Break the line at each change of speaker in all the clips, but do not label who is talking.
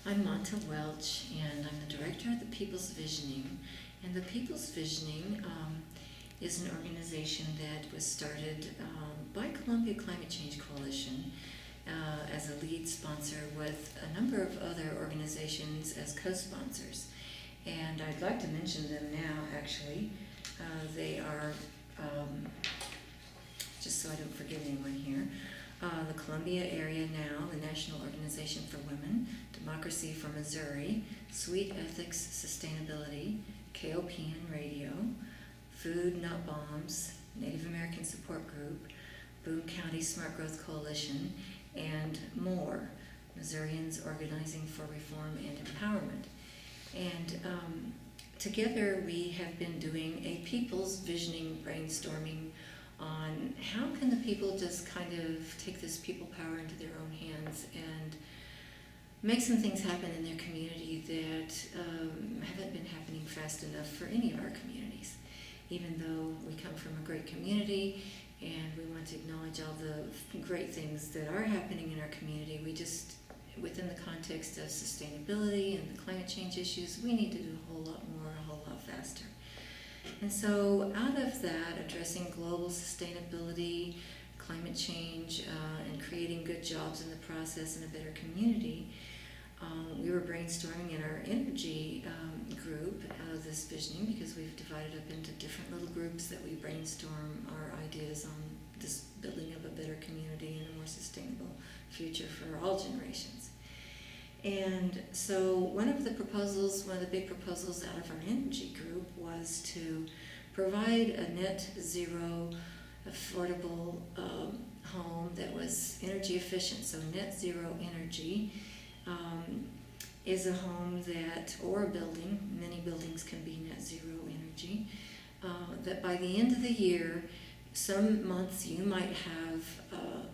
I'm Monta Welch, and I'm the director of the People's Visioning. And the People's Visioning is an organization that was started by Columbia Climate Change Coalition as a lead sponsor with a number of other organizations as co-sponsors. And I'd like to mention them now, actually. They are, just so I don't forget anyone here, the Columbia Area Now, the National Organization for Women, Democracy for Missouri, Sweet Ethics Sustainability, KOPN Radio, Food Not Bombs, Native American Support Group, Boone County Smart Growth Coalition, and more, Missourians Organizing for Reform and Empowerment. And together we have been doing a people's visioning brainstorming on how can the people just kind of take this people power into their own hands and make some things happen in their community that haven't been happening fast enough for any of our communities. Even though we come from a great community and we want to acknowledge all the great things that are happening in our community, we just, within the context of sustainability and the climate change issues, we need to do a whole lot more, a whole lot faster. And so out of that, addressing global sustainability, climate change, and creating good jobs in the process and a better community, we were brainstorming in our energy group out of this visioning, because we've divided up into different little groups that we brainstorm our ideas on this building of a better community and a more sustainable future for all generations. And so one of the big proposals out of our energy group was to provide a net zero affordable home that was energy efficient. So net zero energy is a home that, or a building, many buildings can be net zero energy, that by the end of the year, some months you might have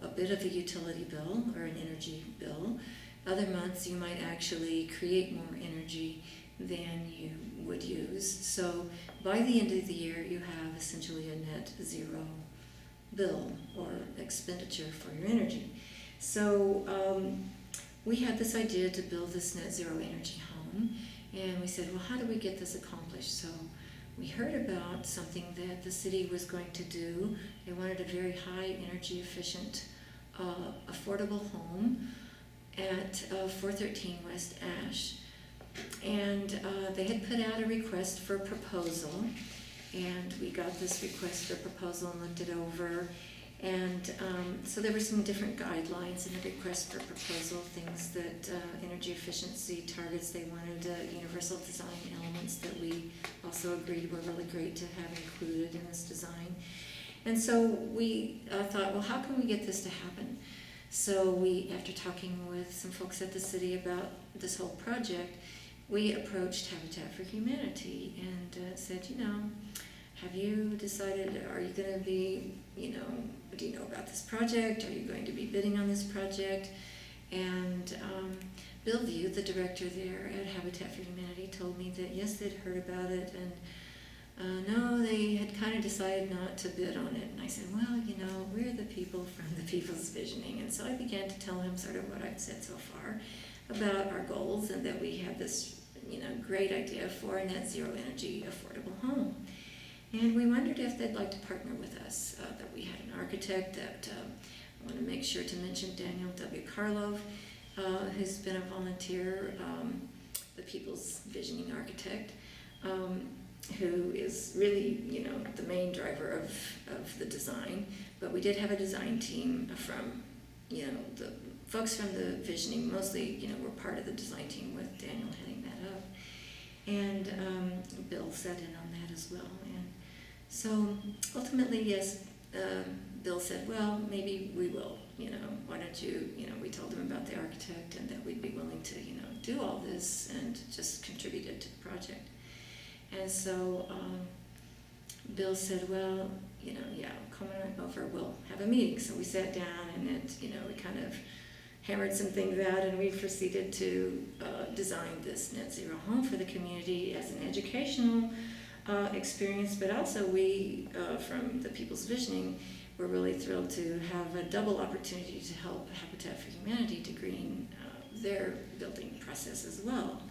a bit of a utility bill or an energy bill. Other months you might actually create more energy than you would use. So by the end of the year you have essentially a net zero bill or expenditure for your energy. So we had this idea to build this net zero energy home, and we said, well, how do we get this accomplished? So we heard about something that the city was going to do. They wanted a very high energy efficient affordable home at 413 West Ash. And they had put out a request for proposal, and we got this request for proposal and looked it over. And so there were some different guidelines in the request for proposal, things that energy efficiency targets, they wanted universal design elements that we also agreed were really great to have included in this design. And so we thought, well, how can we get this to happen? So we, after talking with some folks at the city about this whole project, we approached Habitat for Humanity and said, have you decided, are you going to be, do you know about this project? Are you going to be bidding on this project? And Bill View, the director there at Habitat for Humanity, told me that yes, they'd heard about it, and no, they had kind of decided not to bid on it. And I said, well, we're the people from the People's Visioning. And so I began to tell him sort of what I'd said so far about our goals, and that we have this, great idea for a net zero energy affordable home. And we wondered if they'd like to partner with us, that we had an architect that I want to make sure to mention, Daniel W. Karlov, who's been a volunteer, the People's Visioning architect, who is really, the main driver of the design. But we did have a design team from, the folks from the Visioning, mostly, were part of the design team with Daniel heading that up. And Bill sat in on that as well. And so ultimately, yes, Bill said, well, maybe we will, why don't you, we told him about the architect and that we'd be willing to, do all this and just contribute it to the project. And so Bill said, well, yeah, come on over, we'll have a meeting. So we sat down and we kind of hammered some things out, and we proceeded to design this net zero home for the community as an educational experience, but also we, from the People's Visioning, were really thrilled to have a double opportunity to help Habitat for Humanity to green their building process as well,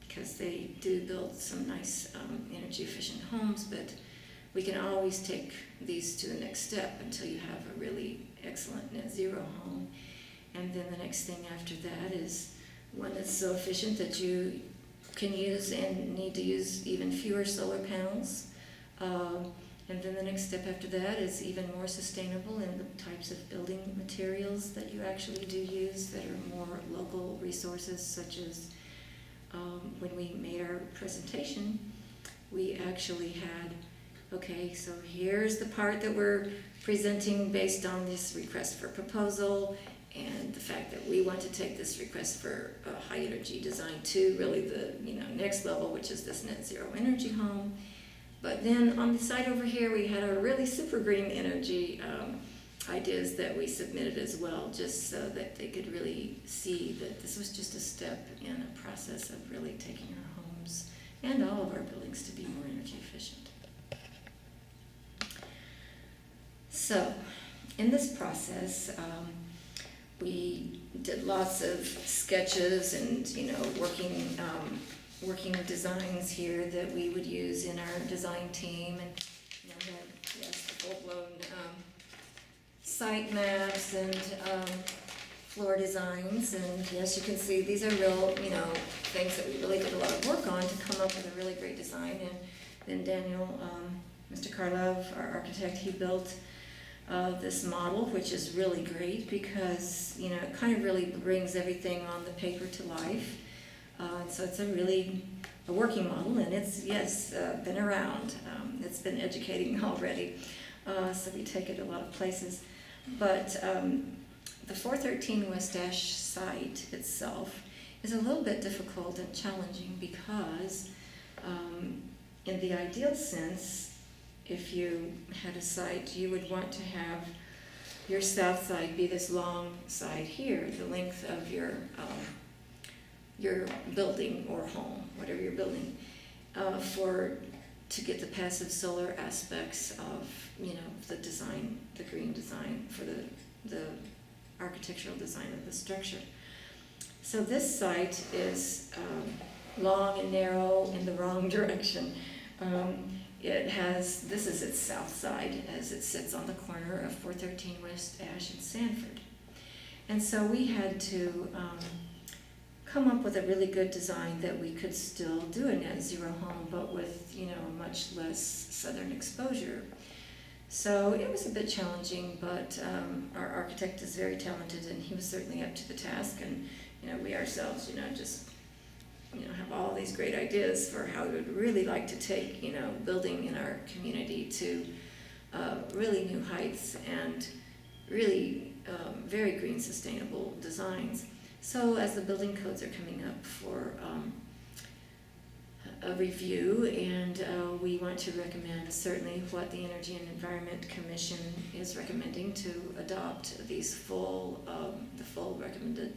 because they do build some nice energy efficient homes, but we can always take these to the next step until you have a really excellent net zero home. And then the next thing after that is one that's so efficient that you can use and need to use even fewer solar panels. And then the next step after that is even more sustainable in the types of building materials that you actually do use that are more local resources, such as when we made our presentation, we actually had, okay, so here's the part that we're presenting based on this request for proposal and the fact that we want to take this request for high energy design to really the next level, which is this net zero energy home. But then on the side over here, we had our really super green energy ideas that we submitted as well, just so that they could really see that this was just a step in a process of really taking our homes and all of our buildings to be more energy efficient. So in this process, we did lots of sketches and working designs here that we would use in our design team, and we had full-blown site maps and floor designs, and yes, you can see these are real things that we really did a lot of work on to come up with a really great design. And then Daniel, Mr. Karlov, our architect, he built this model, which is really great because it kind of really brings everything on the paper to life. So it's a working model, and it's been around. It's been educating already, so we take it a lot of places. But the 413 West Ash site itself is a little bit difficult and challenging because in the ideal sense, if you had a site, you would want to have your south side be this long side here, the length of your building or home, whatever you're building, to get the passive solar aspects of the design, the green design for the architectural design of the structure. So this site is long and narrow in the wrong direction. This is its south side as it sits on the corner of 413 West Ash and Sanford. And so we had to come up with a really good design that we could still do a net zero home, but with much less southern exposure. So it was a bit challenging, but our architect is very talented, and he was certainly up to the task. And we ourselves, just have all these great ideas for how we would really like to take building in our community to really new heights and really very green, sustainable designs. So as the building codes are coming up for a review, and we want to recommend certainly what the Energy and Environment Commission is recommending to adopt these the full recommended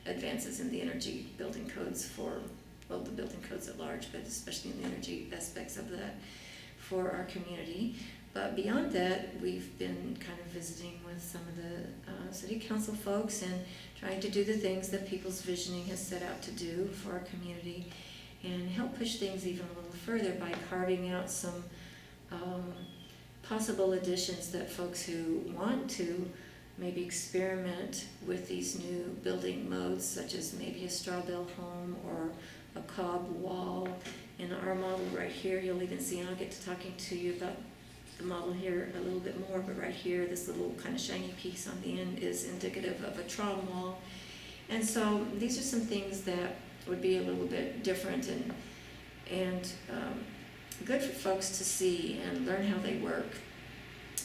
advances in the energy building codes for, well, the building codes at large, but especially in the energy aspects of that for our community. But beyond that, we've been kind of visiting with some of the city council folks and trying to do the things that People's Visioning has set out to do for our community, and help push things even a little further by carving out some possible additions that folks who want to maybe experiment with these new building modes, such as maybe a straw bale home or a cob wall. In our model right here, you'll even see, and I'll get to talking to you about the model here a little bit more, but right here, this little kind of shiny piece on the end is indicative of a trom wall. And so these are some things that would be a little bit different and good for folks to see and learn how they work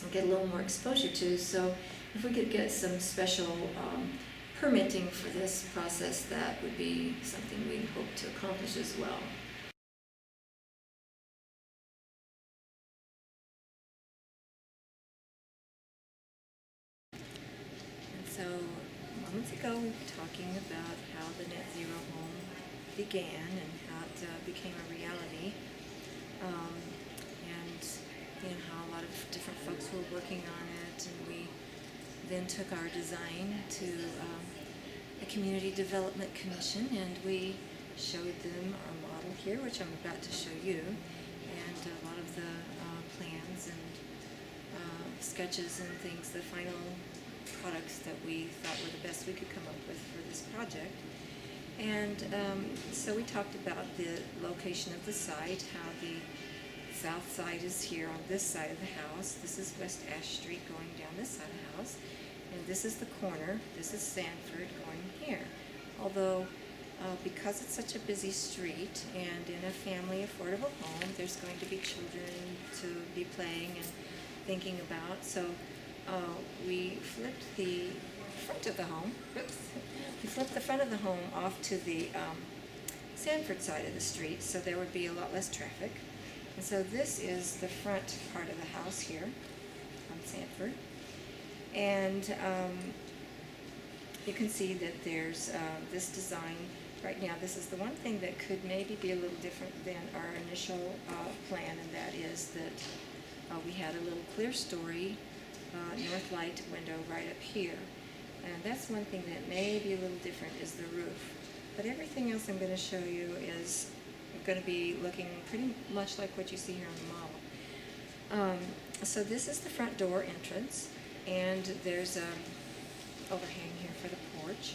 and get a little more exposure to. So if we could get some special permitting for this process, that would be something we'd hope to accomplish as well. And so moments ago we were talking about how the net zero home began and how it became a reality, and how a lot of different folks were working on it, and we then took our design to the Community Development Commission, and we showed them our model here, which I'm about to show you, and a lot of the plans and sketches and things, the final products that we thought were the best we could come up with for this project. And so we talked about the location of the site, how the south side is here on this side of the house. This is West Ash Street going down this side of the house. And this is the corner. This is Sanford going here. Although, because it's such a busy street and in a family affordable home, there's going to be children to be playing and thinking about. So we flipped the front of the home. Oops. We flipped the front of the home off to the Sanford side of the street, so there would be a lot less traffic. And so this is the front part of the house here on Sanford. And you can see that there's this design. Right now, this is the one thing that could maybe be a little different than our initial plan, and that is that we had a little clear story north light window right up here. And that's one thing that may be a little different is the roof. But everything else I'm going to show you is going to be looking pretty much like what you see here on the model. So this is the front door entrance, and there's an overhang here for the porch.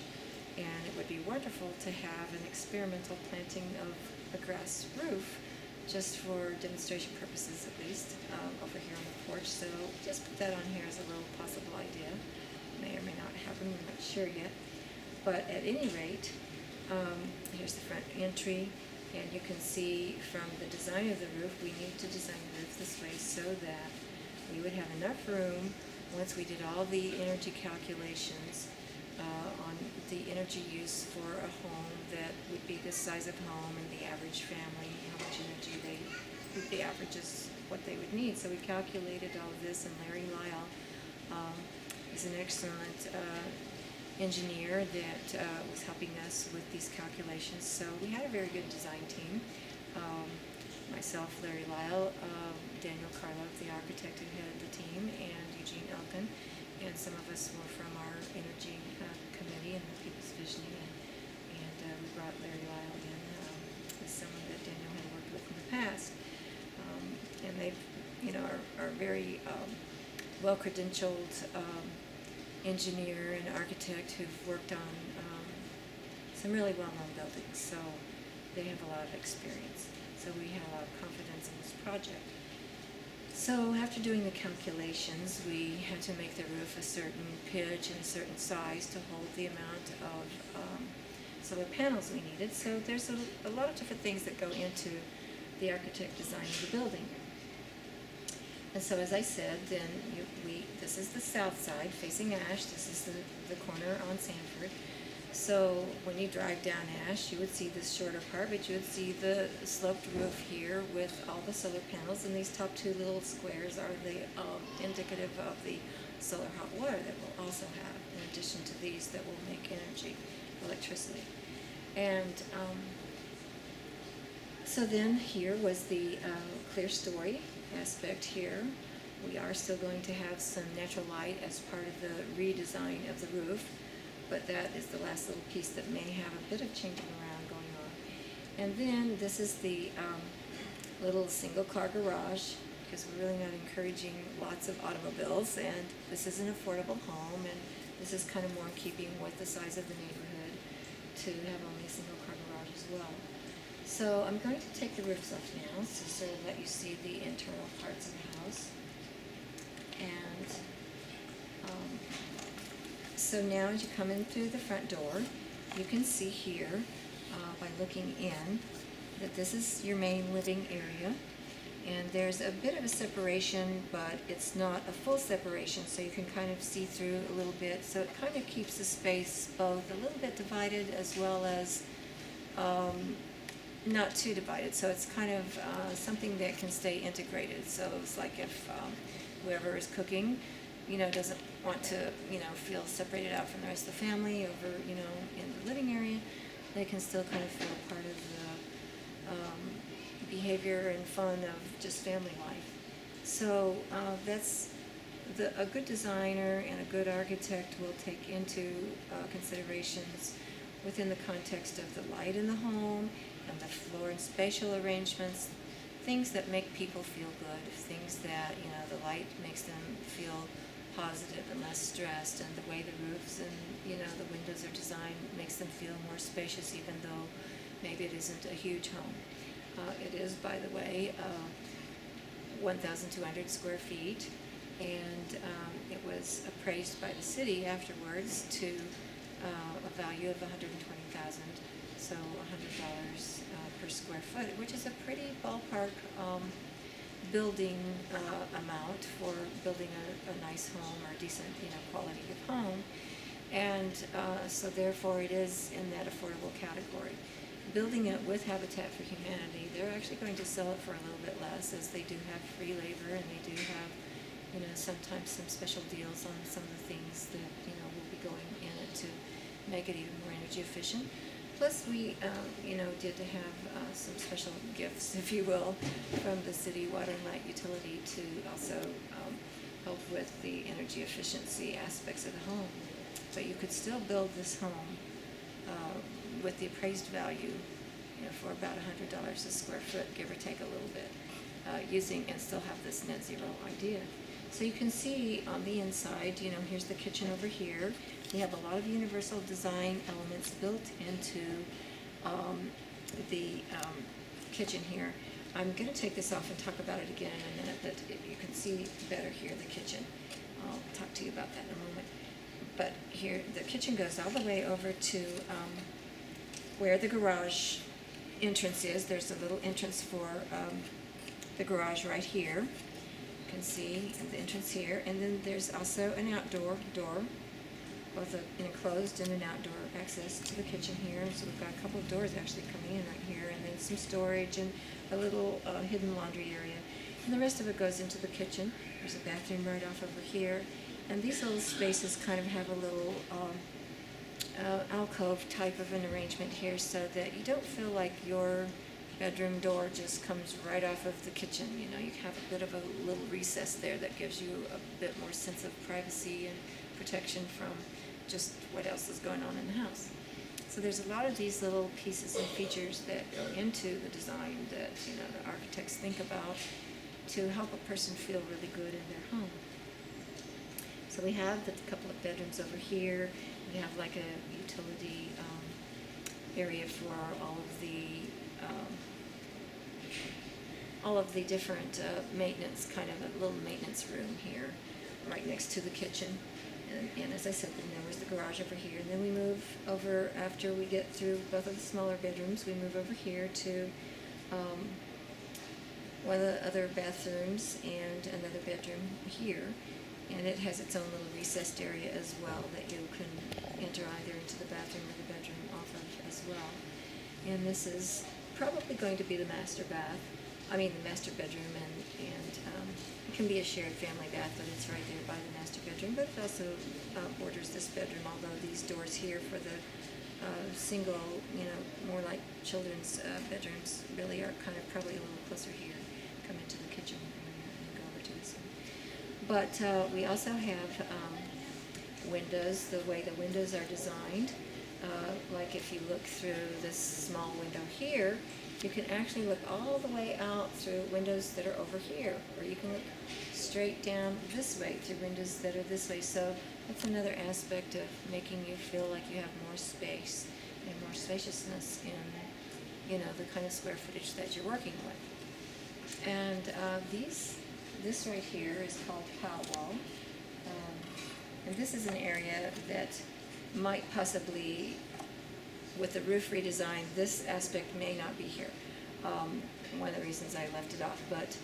And it would be wonderful to have an experimental planting of a grass roof, just for demonstration purposes at least, over here on the porch. So just put that on here as a little possible idea. May or may not happen, we're not sure yet. But at any rate, here's the front entry, and you can see from the design of the roof, we need to design the roof this way so that we would have enough room once we did all the energy calculations on the energy use for a home that would be this size of home and the average family, how much energy the average is what they would need. So we calculated all of this, and Larry Lyle is an excellent engineer that was helping us with these calculations. So we had a very good design team. Myself, Larry Lyle, Daniel Karlov, the architect and head of the team, and Eugene Elkin, and some of us were from our energy committee and the People's Visioning, and we brought Larry Lyle in as someone that Daniel had worked with in the past. And they, are very well-credentialed engineer and architect who've worked on some really well-known buildings, so they have a lot of experience. So we have a lot of confidence in this project. So after doing the calculations, we had to make the roof a certain pitch and a certain size to hold the amount of solar panels we needed. So there's a lot of different things that go into the architect design of the building. And so as I said, then this is the south side facing Ash. This is the corner on Sanford. So when you drive down Ash, you would see this shorter part, but you would see the sloped roof here with all the solar panels, and these top two little squares are the indicative of the solar hot water that we'll also have, in addition to these that will make energy, electricity. And so then here was the clear story aspect here. We are still going to have some natural light as part of the redesign of the roof, but that is the last little piece that may have a bit of changing around going on. And then this is the little single car garage, because we're really not encouraging lots of automobiles, and this is an affordable home, and this is kind of more in keeping with the size of the neighborhood to have only a single car garage as well. So I'm going to take the roofs off now to sort of let you see the internal parts of the house. And so now as you come in through the front door, you can see here by looking in that this is your main living area. And there's a bit of a separation, but it's not a full separation, so you can kind of see through a little bit. So it kind of keeps the space both a little bit divided as well as not too divided. So it's kind of something that can stay integrated. So it's like if whoever is cooking, doesn't want to, feel separated out from the rest of the family over, in the living area, they can still kind of feel part of the behavior and fun of just family life. So that's a good designer and a good architect will take into considerations within the context of the light in the home and the floor and spatial arrangements, things that make people feel good, things that, the light makes them feel positive and less stressed, and the way the roofs and, the windows are designed makes them feel more spacious, even though maybe it isn't a huge home. It is, by the way, 1,200 square feet, and it was appraised by the city afterwards to a value of $120,000, so $100 per square foot, which is a pretty ballpark building amount for building a nice home or a decent, quality of home, and so therefore it is in that affordable category. Building it with Habitat for Humanity, they're actually going to sell it for a little bit less, as they do have free labor, and they do have, sometimes some special deals on some of the things that, will be going in it to make it even more energy efficient. Plus, we, did have some special gifts, if you will, from the city water and light utility to also help with the energy efficiency aspects of the home. But you could still build this home with the appraised value, for about $100 a square foot, give or take a little bit, using and still have this net zero idea. So you can see on the inside, here's the kitchen over here. We have a lot of universal design elements built into the kitchen here. I'm going to take this off and talk about it again in a minute, but you can see better here the kitchen. I'll talk to you about that in a moment. But here, the kitchen goes all the way over to where the garage entrance is. There's a little entrance for the garage right here. You can see the entrance here. And then there's also an outdoor door, both an enclosed and an outdoor access to the kitchen here. So we've got a couple of doors actually coming in right here, and then some storage and a little hidden laundry area. And the rest of it goes into the kitchen. There's a bathroom right off over here. And these little spaces kind of have a little alcove type of an arrangement here, so that you don't feel like your bedroom door just comes right off of the kitchen. You have a bit of a little recess there that gives you a bit more sense of privacy and protection from just what else is going on in the house. So there's a lot of these little pieces and features that go into the design that the architects think about to help a person feel really good in their home. So we have the couple of bedrooms over here. We have like a utility area for all of the different maintenance, kind of a little maintenance room here, right next to the kitchen. And as I said, then there was the garage over here. And then we move over, after we get through both of the smaller bedrooms, we move over here to one of the other bathrooms and another bedroom here. And it has its own little recessed area as well that you can enter either into the bathroom or the bedroom off of as well. And this is probably going to be the master bedroom, and it can be a shared family bath, but it's right there by the master bedroom. But it also borders this bedroom, although these doors here for the single, more like children's bedrooms really are kind of probably a little closer here. Come into the kitchen and go over to this one. But we also have windows, the way the windows are designed. Like if you look through this small window here, you can actually look all the way out through windows that are over here, or you can look straight down this way through windows that are this way. So that's another aspect of making you feel like you have more space and more spaciousness in, the kind of square footage that you're working with. And this right here is called cow wall, and this is an area that might possibly, with the roof redesign, this aspect may not be here. One of the reasons I left it off, but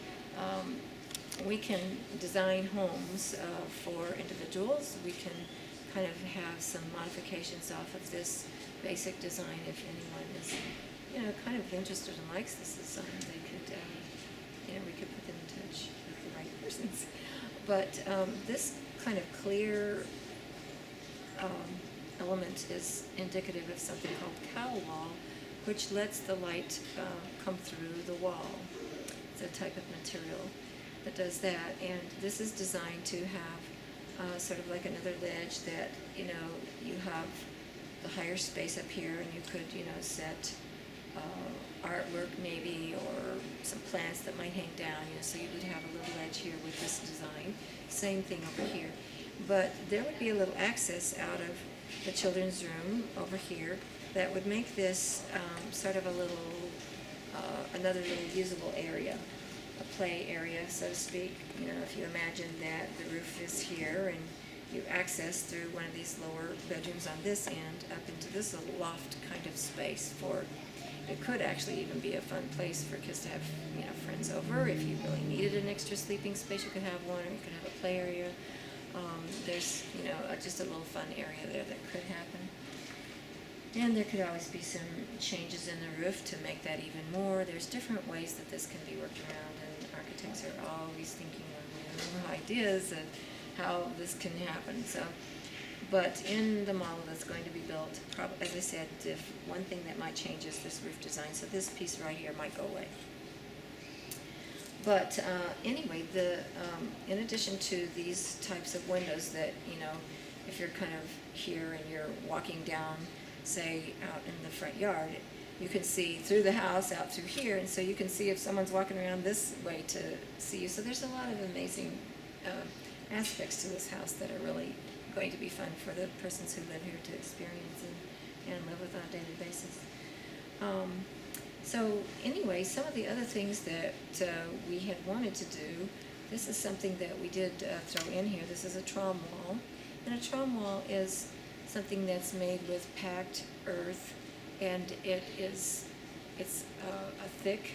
we can design homes for individuals. We can kind of have some modifications off of this basic design. If anyone is, kind of interested and likes this design, they could, we could put them in touch with the right persons. But this kind of clear element is indicative of something called cow wall, which lets the light come through the wall. It's a type of material. that does that, and this is designed to have sort of like another ledge that, you know, you have the higher space up here, and you could, you know, set artwork maybe, or some plants that might hang down, you know, so you would have a little ledge here with this design. Same thing over here. But there would be a little access out of the children's room over here that would make this sort of a little, another little usable area, a play area, so to speak. You know, if you imagine that the roof is here and you access through one of these lower bedrooms on this end up into this little loft kind of space for, it could actually even be a fun place for kids to have, you know, friends over. If you really needed an extra sleeping space, you could have one, or you could have a play area. There's, you know, just a little fun area there that could happen. And there could always be some changes in the roof to make that even more. There's different ways that this can be worked around, and architects are always thinking of, you know, ideas of how this can happen. So, but in the model that's going to be built, as I said, if one thing that might change is this roof design. So this piece right here might go away. But anyway, in addition to these types of windows that, you know, if you're kind of here and you're walking down, say, out in the front yard, you can see through the house out through here, and so you can see if someone's walking around this way to see you. So there's a lot of amazing aspects to this house that are really going to be fun for the persons who live here to experience and live with on a daily basis. So anyway, some of the other things that we had wanted to do, this is something that we did throw in here. This is a trom wall, and a trom wall is something that's made with packed earth, and it's a thick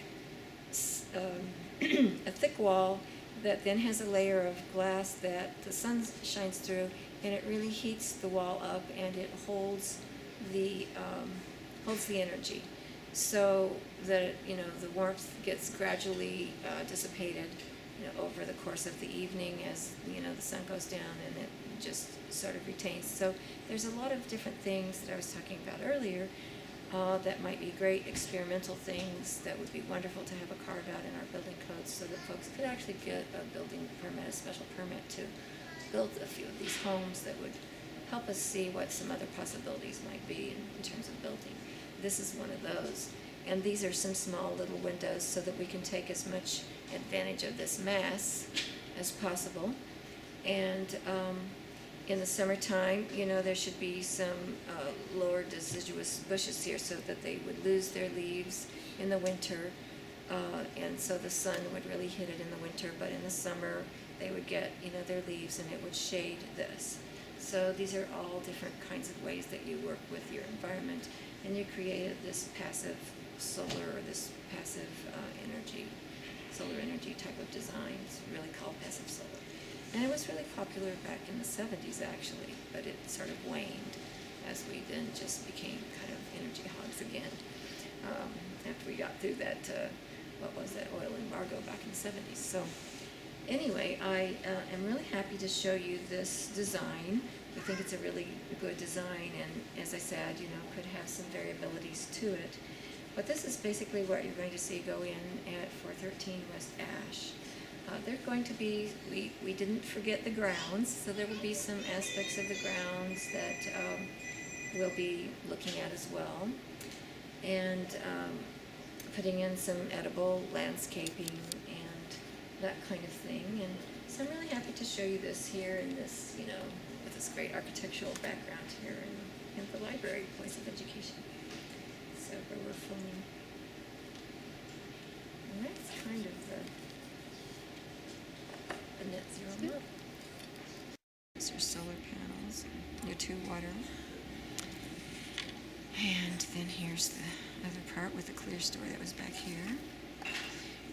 a thick wall that then has a layer of glass that the sun shines through, and it really heats the wall up, and it holds the energy, so that, you know, the warmth gets gradually dissipated, you know, over the course of the evening as, you know, the sun goes down, and it just sort of retains. So there's a lot of different things that I was talking about earlier that might be great experimental things that would be wonderful to have a carve out in our building codes, so that folks could actually get a building permit, a special permit to build a few of these homes that would help us see what some other possibilities might be in terms of building. This is one of those. And these are some small little windows so that we can take as much advantage of this mass as possible. And in the summertime, you know, there should be some lower deciduous bushes here so that they would lose their leaves in the winter, and so the sun would really hit it in the winter, but in the summer they would get, you know, their leaves, and it would shade this. So these are all different kinds of ways that you work with your environment, and you created this passive solar, or this passive solar energy type of design. It's really called passive solar. And it was really popular back in the 70s, actually, but it sort of waned as we then just became kind of energy hogs again after we got through that, oil embargo back in the 70s. So anyway, I am really happy to show you this design. I think it's a really good design, and as I said, you know, could have some variabilities to it. But this is basically what you're going to see go in at 413 West Ash. They're going to be, we didn't forget the grounds, so there will be some aspects of the grounds that we'll be looking at as well. And putting in some edible landscaping and that kind of thing. And so I'm really happy to show you this here in this, you know, with this great architectural background here in the library, place of education. So where we're filming. And that's kind of the net zero model. These are solar panels, your 2 water. And then here's the other part with the clear story that was back here.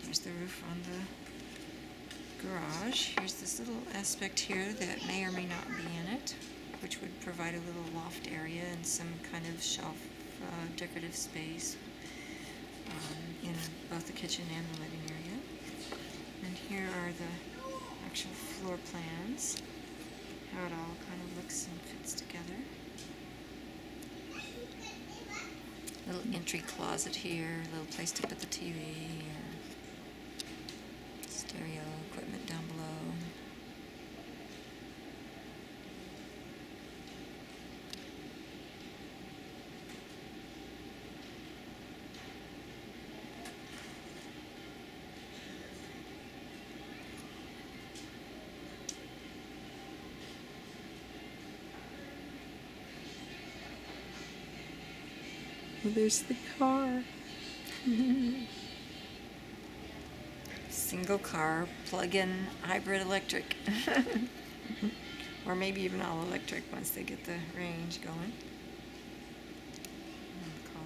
There's the roof on the garage. Here's this little aspect here that may or may not be in it, which would provide a little loft area and some kind of shelf decorative space in both the kitchen and the living area. And here are the actual floor plans, how it all kind of looks and fits together. Little entry closet here, a little place to put the TV, or stereo equipment.
Oh, there's the car.
Single car, plug-in hybrid electric. Or maybe even all electric once they get the range going. Car.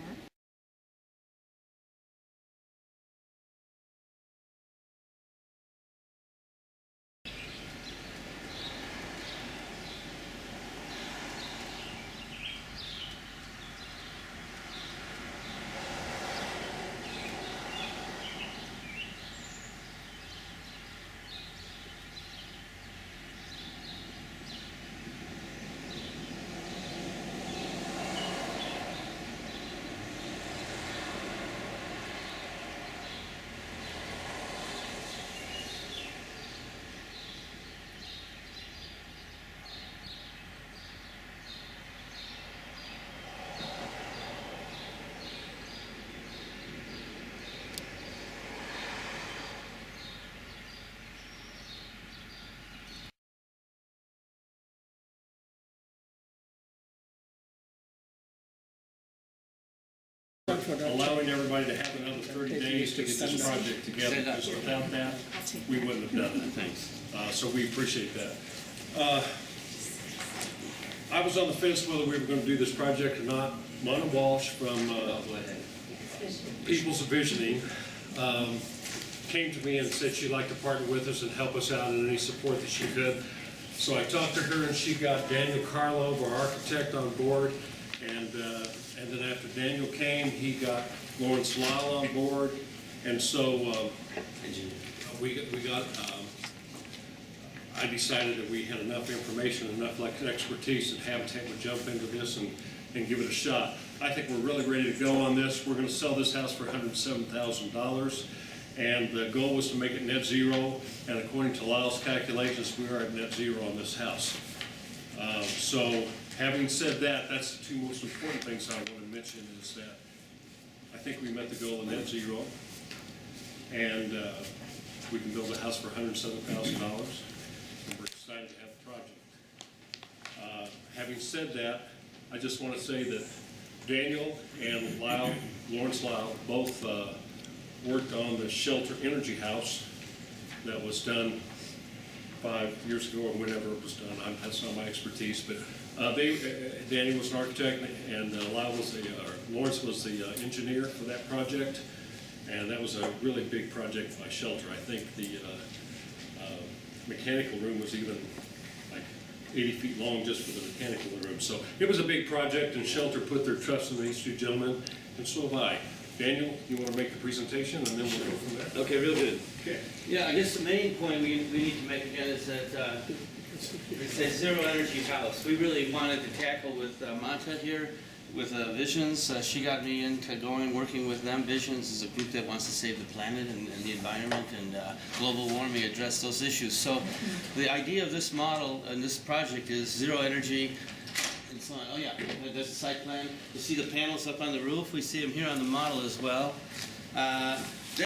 Allowing everybody to have another 30 days to get this project together, because without that, we wouldn't have done it.
Thanks.
So we appreciate that. I was on the fence whether we were going to do this project or not. Mona Walsh from People's Visioning came to me and said she'd like to partner with us and help us out in any support that she could. So I talked to her, and she got Daniel Karlov, our architect, on board. And then after Daniel came, he got Lawrence Lyle on board. And so I decided that we had enough information, enough expertise that Habitat would jump into this and give it a shot. I think we're really ready to go on this. We're going to sell this house for $107,000. And the goal was to make it net zero. And according to Lyle's calculations, we are at net zero on this house. So having said that, that's the two most important things I want to mention is that I think we met the goal of net zero. And we can build a house for $107,000. And we're excited to have the project. Having said that, I just want to say that Daniel and Lawrence Lyle, both worked on the Shelter Energy House that was done 5 years ago or whenever it was done. That's not my expertise, but Daniel was an architect and Lawrence was the engineer for that project, and that was a really big project by Shelter. I think the mechanical room was even like 80 feet long just for the mechanical room. So it was a big project, and Shelter put their trust in these two gentlemen, and so have I. Daniel, you want to make the presentation, and then we'll go from there?
Okay, real good.
Okay.
Yeah, I guess the main point we need to make again is that it's a zero energy house. We really wanted to tackle with Manta here, with Visions. She got me into working with them. Visions is a group that wants to save the planet and the environment and global warming, address those issues. So the idea of this model and this project is zero energy. And so on. Oh yeah, there's the site plan. You see the panels up on the roof. We see them here on the model as well.